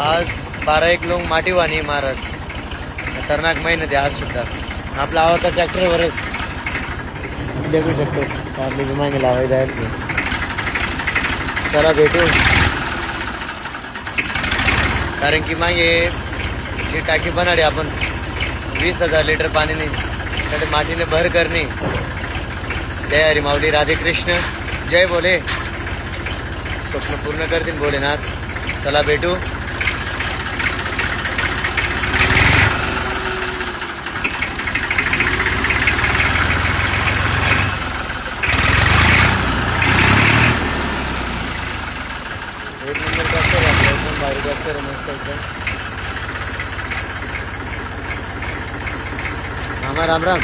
आज 12-1 लोक माटीवाणी महाराज खतरनाक मेहनत आहे आज सुद्धा. आपला आवडता ट्रॅक्टरवरच देखू शकतो आपली विमाने लावायला जायचं. चला भेटू. कारण की मागे जी टाकी बनाडी आपण 20,000 लिटर पाणीने त्याला मातीने भर करणे. जय हरी माऊली राधे कृष्ण जय बोले. स्वप्न पूर्ण करतील भोलेनाथ. चला भेटू. एक नंबर ट्रॅक्टर आपला एकदम भारी ट्रॅक्टर मस्त एकदम. राम राम.